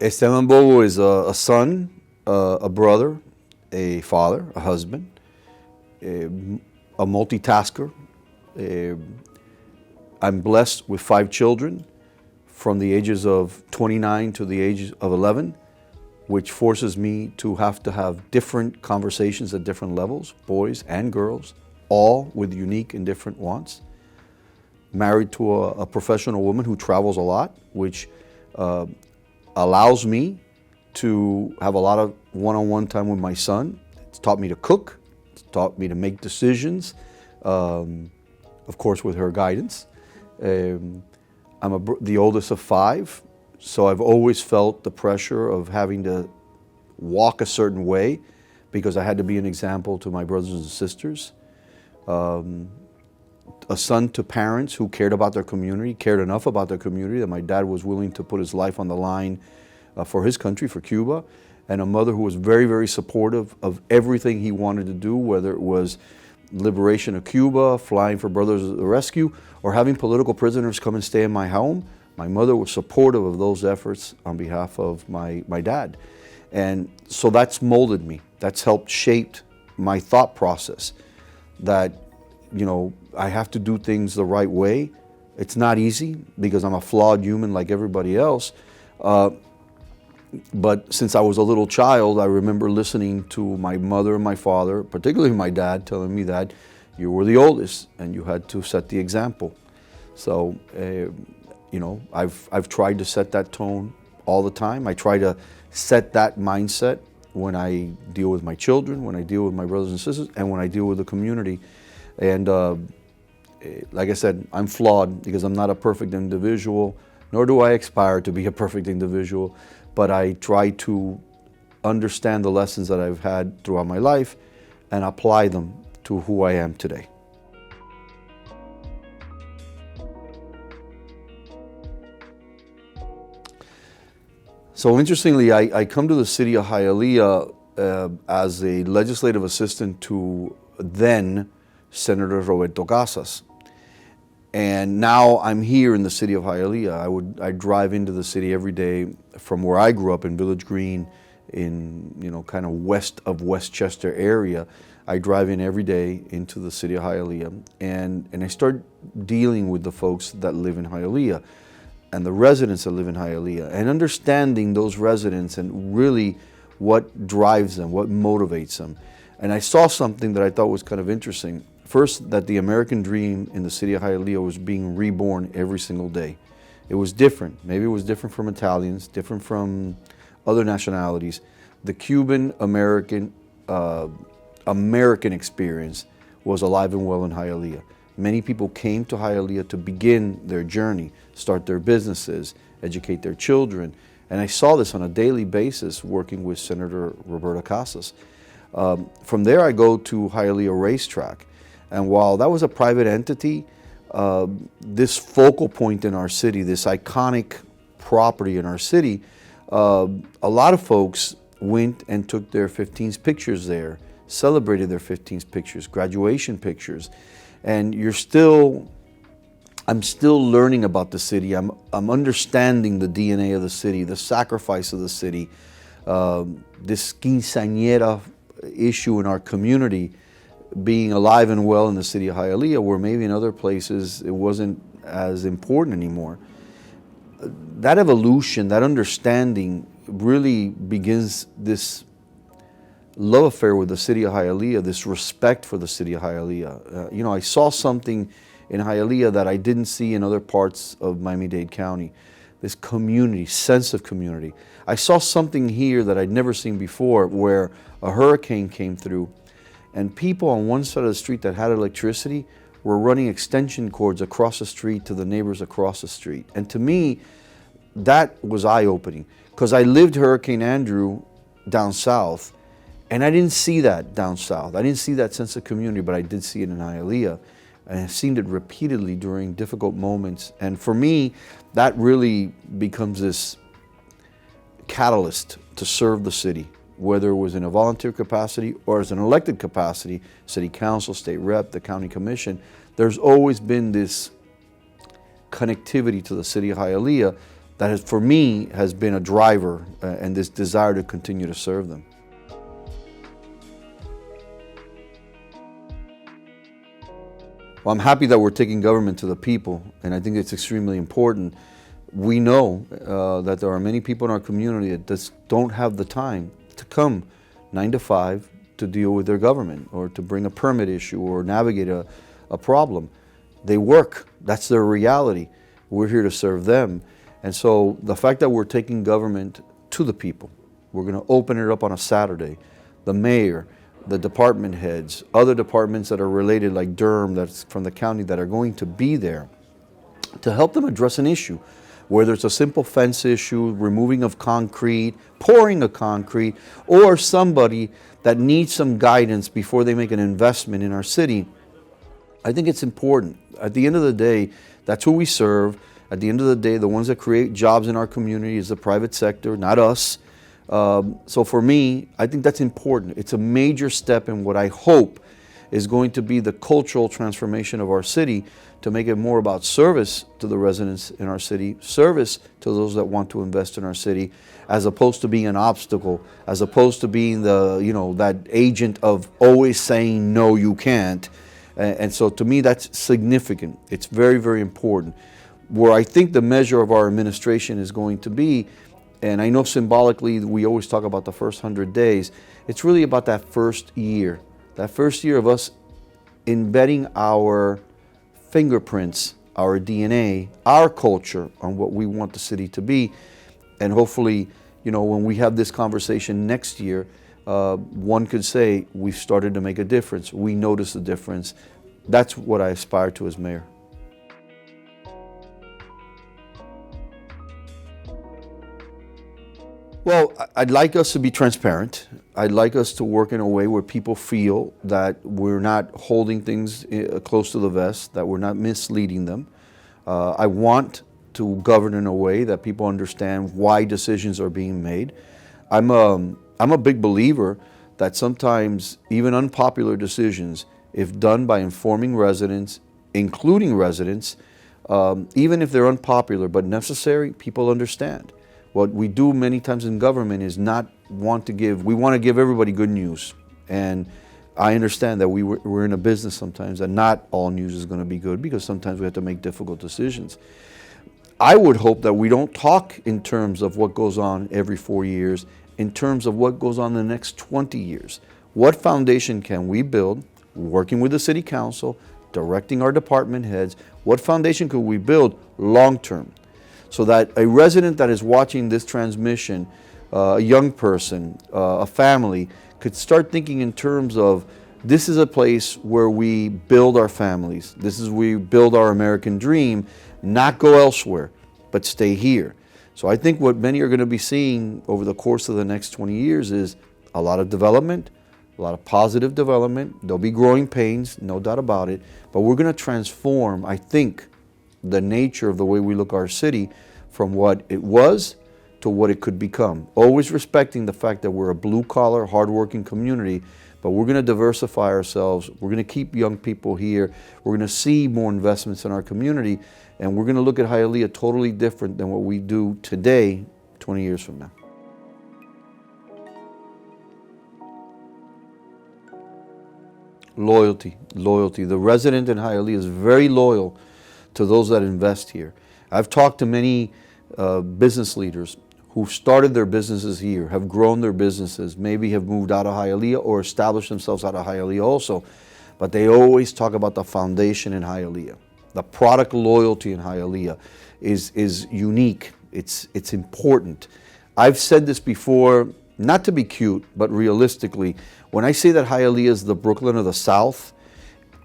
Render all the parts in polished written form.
Esteban Bovo is a son, a brother, a father, a husband, a multitasker. I'm blessed with 5 children from the ages of 29 to the age of 11, which forces me to have different conversations at different levels, boys and girls, all with unique and different wants. Married to a professional woman who travels a lot, which allows me to have a lot of one-on-one time with my son. It's taught me to cook. It's taught me to make decisions, of course, with her guidance. I'm the oldest of 5, so I've always felt the pressure of having to walk a certain way because I had to be an example to my brothers and sisters. A son to parents who cared about their community, cared enough about their community that my dad was willing to put his life on the line for his country, for Cuba, and a mother who was very, very supportive of everything he wanted to do, whether it was liberation of Cuba, flying for Brothers of the Rescue, or having political prisoners come and stay in my home. My mother was supportive of those efforts on behalf of my dad. And so that's molded me. That's helped shape my thought process that, you know, I have to do things the right way. It's not easy because I'm a flawed human like everybody else. But since I was a little child, I remember listening to my mother and my father, particularly my dad, telling me that you were the oldest and you had to set the example. So, you know, I've tried to set that tone all the time. I try to set that mindset when I deal with my children, when I deal with my brothers and sisters, and when I deal with the community. And like I said, I'm flawed because I'm not a perfect individual, nor do I aspire to be a perfect individual, but I try to understand the lessons that I've had throughout my life and apply them to who I am today. So interestingly, I come to the city of Hialeah as a legislative assistant to then Senator Roberto Casas. And now I'm here in the city of Hialeah. I drive into the city every day from where I grew up in Village Green, in, you know, kind of west of Westchester area. I drive in every day into the city of Hialeah, and I start dealing with the folks that live in Hialeah and the residents that live in Hialeah, and understanding those residents and really what drives them, what motivates them. And I saw something that I thought was kind of interesting. First, that the American dream in the city of Hialeah was being reborn every single day. It was different. Maybe it was different from Italians, different from other nationalities. The Cuban American experience was alive and well in Hialeah. Many people came to Hialeah to begin their journey, start their businesses, educate their children. And I saw this on a daily basis working with Senator Roberto Casas. From there, I go to Hialeah Racetrack. And while that was a private entity, this focal point in our city, this iconic property in our city, a lot of folks went and took their 15th pictures there, celebrated their 15th pictures, graduation pictures. And I'm still learning about the city. I'm understanding the DNA of the city, the sacrifice of the city, this quinceañera issue in our community being alive and well in the city of Hialeah, where maybe in other places it wasn't as important anymore. That evolution, that understanding really begins this love affair with the city of Hialeah, this respect for the city of Hialeah. You know, I saw something in Hialeah that I didn't see in other parts of Miami-Dade County, this community, sense of community. I saw something here that I'd never seen before, where a hurricane came through and people on one side of the street that had electricity were running extension cords across the street to the neighbors across the street. And to me, that was eye-opening, because I lived Hurricane Andrew down south, and I didn't see that down south. I didn't see that sense of community, but I did see it in Hialeah. And I've seen it repeatedly during difficult moments. And for me, that really becomes this catalyst to serve the city, whether it was in a volunteer capacity or as an elected capacity, city council, state rep, the county commission. There's always been this connectivity to the city of Hialeah that has, for me, has been a driver and this desire to continue to serve them. Well, I'm happy that we're taking government to the people, and I think it's extremely important. We know that there are many people in our community that just don't have the time to come 9 to 5 to deal with their government or to bring a permit issue or navigate a problem. They work. That's their reality. We're here to serve them. And so the fact that we're taking government to the people, we're going to open it up on a Saturday. The mayor, the department heads, other departments that are related like Durham, that's from the county, that are going to be there to help them address an issue, whether it's a simple fence issue, removing of concrete, pouring of concrete, or somebody that needs some guidance before they make an investment in our city. I think it's important. At the end of the day, that's who we serve. At the end of the day, the ones that create jobs in our community is the private sector, not us. So for me, I think that's important. It's a major step in what I hope is going to be the cultural transformation of our city, to make it more about service to the residents in our city, service to those that want to invest in our city, as opposed to being an obstacle, as opposed to being the, that agent of always saying, no, you can't. And so to me, that's significant. It's very, very important. Where I think the measure of our administration is going to be, and I know symbolically we always talk about the first 100 days, it's really about that first year of us embedding our fingerprints, our DNA, our culture on what we want the city to be. And hopefully, when we have this conversation next year, one could say we've started to make a difference. We notice the difference. That's what I aspire to as mayor. Well, I'd like us to be transparent. I'd like us to work in a way where people feel that we're not holding things close to the vest, that we're not misleading them. I want to govern in a way that people understand why decisions are being made. I'm a big believer that sometimes even unpopular decisions, if done by informing residents, including residents, even if they're unpopular but necessary, people understand. What we do many times in government is we want to give everybody good news. And I understand that we're in a business sometimes that not all news is going to be good, because sometimes we have to make difficult decisions. I would hope that we don't talk in terms of what goes on every 4 years, in terms of what goes on the next 20 years. What foundation can we build, working with the city council, directing our department heads? What foundation could we build long term? So that a resident that is watching this transmission, a young person, a family, could start thinking in terms of, this is a place where we build our families. This is where we build our American dream, not go elsewhere, but stay here. So I think what many are going to be seeing over the course of the next 20 years is a lot of development, a lot of positive development. There'll be growing pains, no doubt about it, but we're going to transform, I think, the nature of the way we look at our city from what it was to what it could become. Always respecting the fact that we're a blue-collar, hard-working community, but we're going to diversify ourselves. We're going to keep young people here. We're going to see more investments in our community, and we're going to look at Hialeah totally different than what we do today, 20 years from now. Loyalty. The resident in Hialeah is very loyal to those that invest here. I've talked to many business leaders who started their businesses here, have grown their businesses, maybe have moved out of Hialeah or established themselves out of Hialeah also, but they always talk about the foundation in Hialeah. The product loyalty in Hialeah is unique. It's important. I've said this before, not to be cute, but realistically, when I say that Hialeah is the Brooklyn of the South,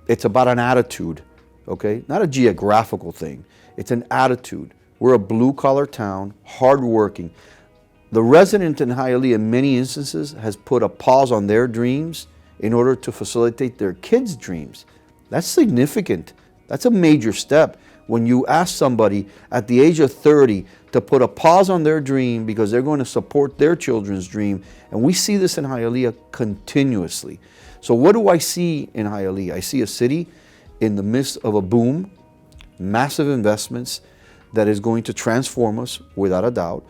it's about an attitude, okay? Not a geographical thing. It's an attitude. We're a blue-collar town, hardworking. The resident in Hialeah, in many instances, has put a pause on their dreams in order to facilitate their kids' dreams. That's significant. That's a major step. When you ask somebody at the age of 30 to put a pause on their dream because they're going to support their children's dream, and we see this in Hialeah continuously. So what do I see in Hialeah? I see a city in the midst of a boom, massive investments. that is going to transform us without a doubt.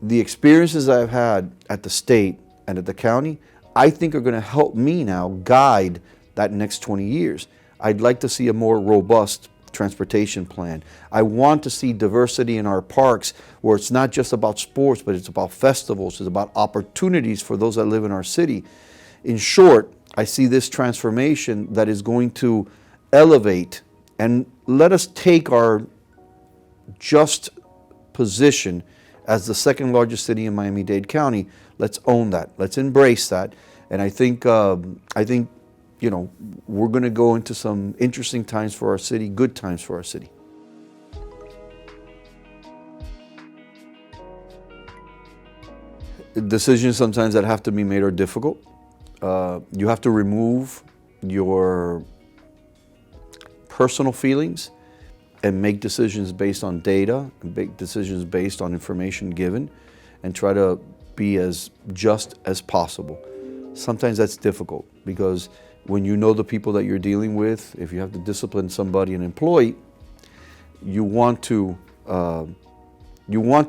The experiences I've had at the state and at the county, I think are going to help me now guide that next 20 years. I'd like to see a more robust transportation plan. I want to see diversity in our parks where it's not just about sports, but it's about festivals, it's about opportunities for those that live in our city. In short, I see this transformation that is going to elevate and let us take our just position as the second largest city in Miami-Dade County. Let's own that. Let's embrace that. And I think you know, we're going to go into some interesting times for our city, good times for our city. Decisions sometimes that have to be made are difficult. You have to remove your personal feelings and make decisions based on data, and make decisions based on information given, and try to be as just as possible. Sometimes that's difficult because when you know the people that you're dealing with, if you have to discipline somebody, an employee, you want to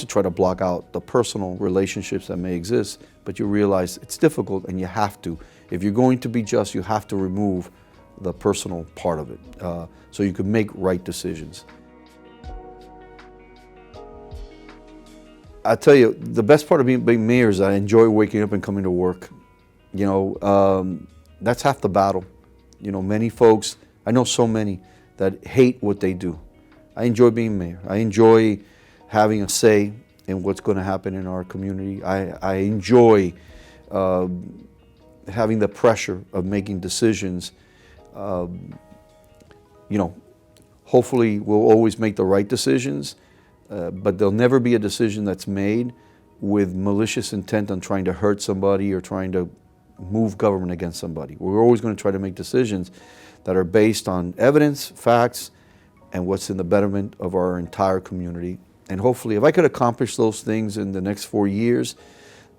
try to block out the personal relationships that may exist, but you realize it's difficult and you have to. If you're going to be just, you have to remove the personal part of it so you can make right decisions. I tell you, the best part of being mayor is I enjoy waking up and coming to work. You know, that's half the battle. You know, many folks, I know so many that hate what they do. I enjoy being mayor. I enjoy having a say in what's going to happen in our community. I enjoy having the pressure of making decisions. You know, hopefully we'll always make the right decisions, but there'll never be a decision that's made with malicious intent on trying to hurt somebody or trying to move government against somebody. We're always going to try to make decisions that are based on evidence, facts, and what's in the betterment of our entire community. And hopefully, if I could accomplish those things in the next 4 years,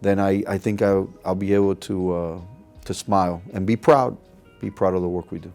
then I think I'll be able to smile and be proud of the work we do.